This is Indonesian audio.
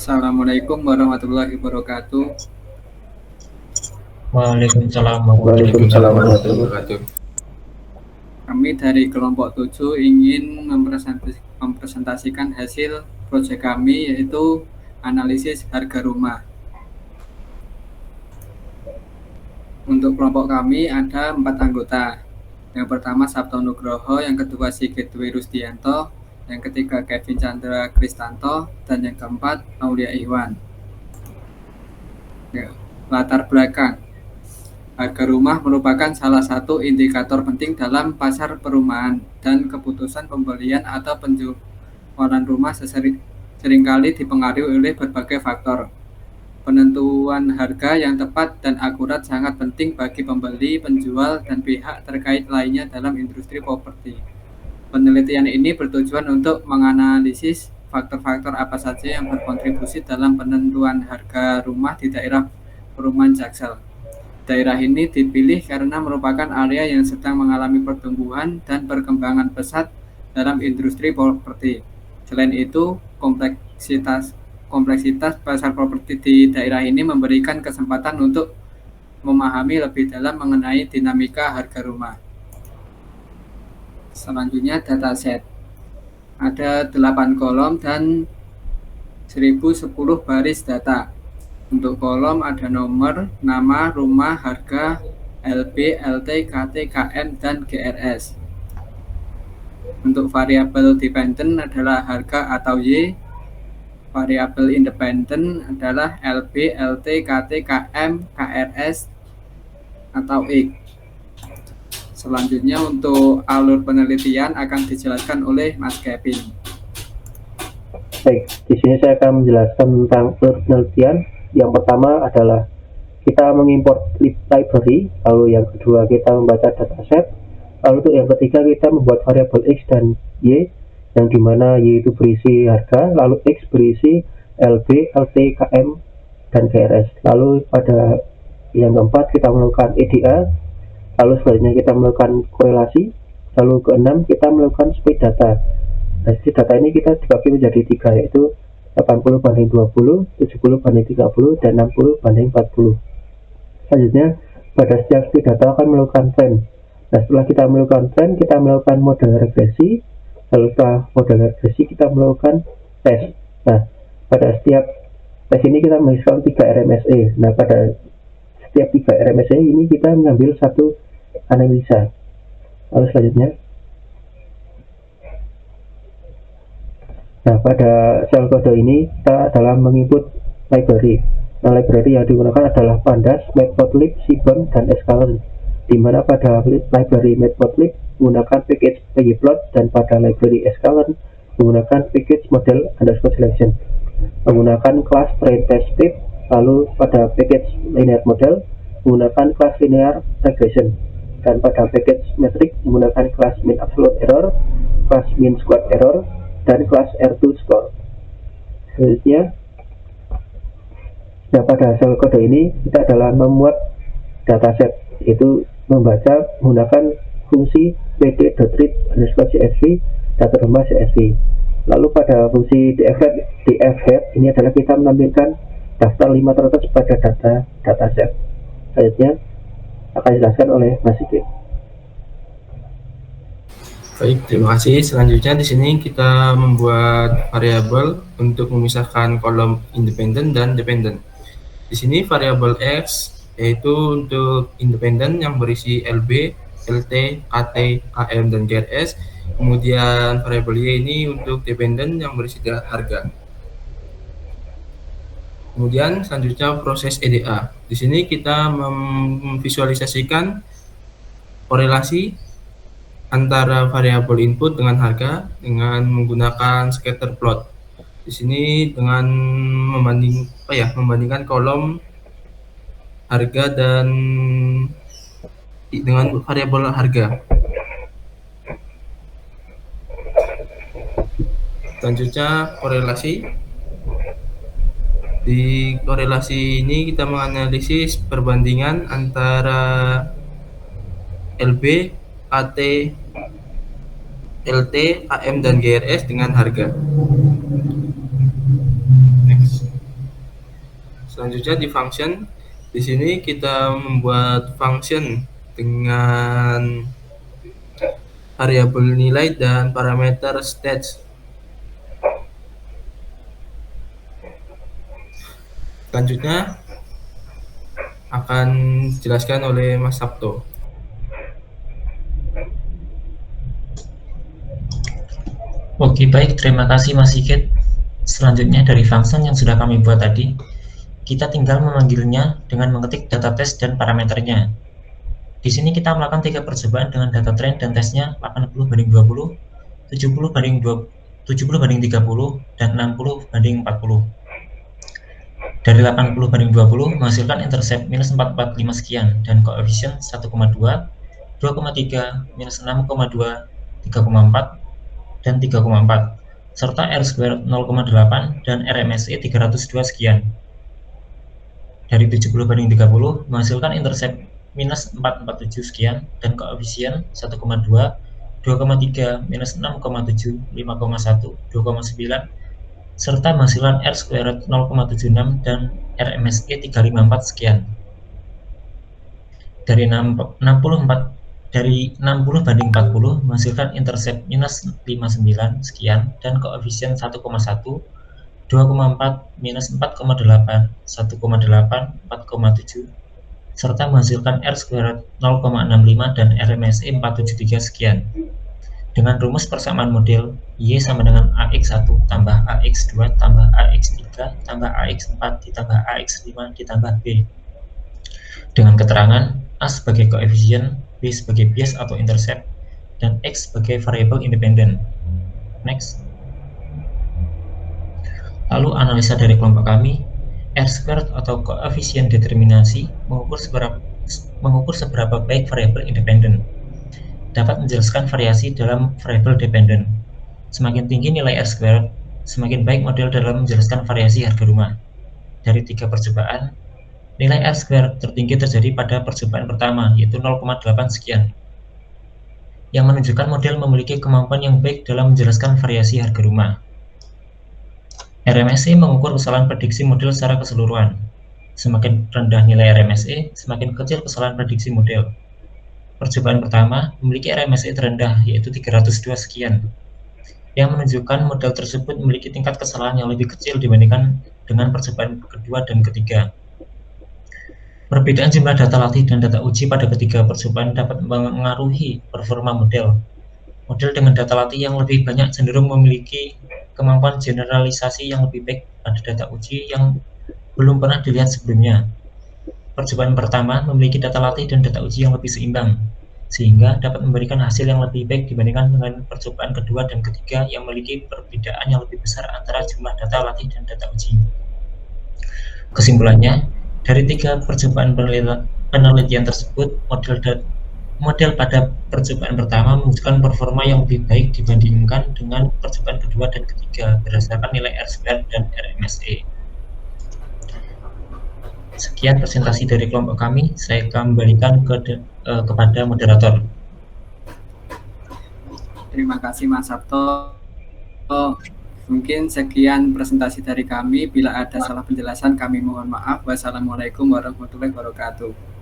Assalamualaikum warahmatullahi wabarakatuh. Waalaikumsalam Waalaikumsalam warahmatullahi warahmatullahi wabarakatuh. Kami dari kelompok 7 ingin mempresentasikan hasil proyek kami, yaitu analisis harga rumah. Untuk kelompok kami ada 4 anggota. Yang pertama Sabto Nugroho, yang kedua Sigit Dwi Rusdianto, yang ketiga Kevin Chandra Kristanto, dan yang keempat Aulia Iwan. Latar belakang. Harga rumah merupakan salah satu indikator penting dalam pasar perumahan, dan keputusan pembelian atau penjualan rumah seringkali dipengaruhi oleh berbagai faktor. Penentuan harga yang tepat dan akurat sangat penting bagi pembeli, penjual, dan pihak terkait lainnya dalam industri properti. Penelitian ini bertujuan untuk menganalisis faktor-faktor apa saja yang berkontribusi dalam penentuan harga rumah di daerah perumahan Jaksel. Daerah ini dipilih karena merupakan area yang sedang mengalami pertumbuhan dan perkembangan pesat dalam industri properti. Selain itu, kompleksitas pasar properti di daerah ini memberikan kesempatan untuk memahami lebih dalam mengenai dinamika harga rumah. Selanjutnya dataset. Ada 8 kolom dan 1010 baris data. Untuk kolom ada nomor, nama, rumah, harga, LB, LT, KT, KM, dan GRS. Untuk variabel dependent adalah harga atau Y. Variabel independen adalah LB, LT, KT, KM, KRS, atau X. Selanjutnya untuk alur penelitian akan dijelaskan oleh Mas Kevin. Baik, di sini saya akan menjelaskan tentang alur penelitian. Yang pertama adalah kita mengimport library, lalu yang kedua kita membaca dataset, lalu untuk yang ketiga kita membuat variabel X dan Y, yang dimana Y itu berisi harga, lalu X berisi LB, LT, KM, dan GRS. Lalu pada yang keempat kita melakukan EDA, lalu selanjutnya kita melakukan korelasi, lalu keenam kita melakukan speed data. Nah, speed data ini kita dibagi menjadi 3, yaitu 80/20, 70/30, dan 60/40. Selanjutnya pada setiap speed data akan melakukan trend. Nah, setelah kita melakukan trend, kita melakukan model regresi, lalu setelah model regresi kita melakukan tes. Nah, pada setiap tes ini kita menghasilkan 3 RMSE. Nah, pada setiap 3 RMSE ini kita mengambil satu analisa. Lalu selanjutnya, nah pada sel kode ini kita dalam menginput library. Nah, library yang digunakan adalah Pandas, Matplotlib, Seaborn, dan Escalon. Di mana pada library Matplotlib menggunakan package pgplot, dan pada library Escalon menggunakan package model underscore selection. Menggunakan kelas train test strip, lalu pada package linear model menggunakan kelas linear regression, dan pada package metric menggunakan kelas mean absolute error, kelas mean squared error, dan kelas R2 score. Selanjutnya, nah pada sel kode ini kita adalah memuat dataset, yaitu membaca menggunakan fungsi pd.read_csv data rumah csv. Lalu pada fungsi dfhead ini adalah kita menampilkan daftar 500 pada dataset. Selanjutnya akan dijelaskan oleh Mas Sigit. Baik, terima kasih. Selanjutnya di sini kita membuat variabel untuk memisahkan kolom independen dan dependen. Di sini variabel X yaitu untuk independen yang berisi LB, LT, KT, KM, dan GRS. Kemudian variabel Y ini untuk dependen yang berisi harga. Kemudian selanjutnya proses EDA. Di sini kita memvisualisasikan korelasi antara variabel input dengan harga dengan menggunakan scatter plot. Di sini dengan membandingkan kolom harga dan dengan variabel harga. Selanjutnya korelasi. Di korelasi ini kita menganalisis perbandingan antara LB, KT, LT, AM, dan GRS dengan harga. Next. Selanjutnya di function, di sini kita membuat function dengan variabel nilai dan parameter stats. Selanjutnya akan dijelaskan oleh Mas Sabto. Oke, baik. Terima kasih Mas Sigit. Selanjutnya dari function yang sudah kami buat tadi, kita tinggal memanggilnya dengan mengetik data test dan parameternya. Di sini kita melakukan 3 percobaan dengan data train dan tesnya 80/20, 70/30, dan 60/40. Dari 80/20 menghasilkan intercept minus 445 sekian dan koefisien 1,2, 2,3, minus 6,2, 3,4, dan 3,4, serta R² 0,8 dan RMSE 302 sekian. Dari 70/30 menghasilkan intercept minus 447 sekian dan koefisien 1,2, 2,3, minus 6,7, 5,1, 2,9, serta menghasilkan R² 0,76 dan RMSE 354 sekian. Dari 60/40 menghasilkan intercept minus 59 sekian dan koefisien 1,1, 2,4, minus 4,8, 1,8, 4,7, serta menghasilkan R² 0,65 dan RMSE 473 sekian. Dengan rumus persamaan model, Y sama dengan AX1 tambah AX2 tambah AX3 tambah AX4 ditambah AX5 ditambah B. Dengan keterangan A sebagai koefisien, B sebagai bias atau intercept, dan X sebagai variabel independen. Next. Lalu analisa dari kelompok kami, R² atau koefisien determinasi mengukur seberapa baik variabel independen. Dapat menjelaskan variasi dalam variabel dependen. Semakin tinggi nilai R², semakin baik model dalam menjelaskan variasi harga rumah. Dari 3 percobaan, nilai R² tertinggi terjadi pada percobaan pertama, yaitu 0,8 sekian, yang menunjukkan model memiliki kemampuan yang baik dalam menjelaskan variasi harga rumah. RMSE mengukur kesalahan prediksi model secara keseluruhan. Semakin rendah nilai RMSE, semakin kecil kesalahan prediksi model. Percobaan pertama memiliki RMSE terendah, yaitu 302 sekian, yang menunjukkan model tersebut memiliki tingkat kesalahan yang lebih kecil dibandingkan dengan percobaan kedua dan ketiga. Perbedaan jumlah data latih dan data uji pada ketiga percobaan dapat mengaruhi performa model. Model dengan data latih yang lebih banyak cenderung memiliki kemampuan generalisasi yang lebih baik pada data uji yang belum pernah dilihat sebelumnya. Percobaan pertama memiliki data latih dan data uji yang lebih seimbang, sehingga dapat memberikan hasil yang lebih baik dibandingkan dengan percobaan kedua dan ketiga yang memiliki perbedaan yang lebih besar antara jumlah data latih dan data uji. Kesimpulannya, dari 3 percobaan penelitian tersebut, model pada percobaan pertama menunjukkan performa yang lebih baik dibandingkan dengan percobaan kedua dan ketiga berdasarkan nilai R² dan RMSE. Sekian presentasi dari kelompok kami. Saya kembalikan kepada moderator. Terima kasih Mas Sabto. Mungkin sekian presentasi dari kami. Bila ada salah penjelasan kami mohon maaf. Wassalamualaikum warahmatullahi wabarakatuh.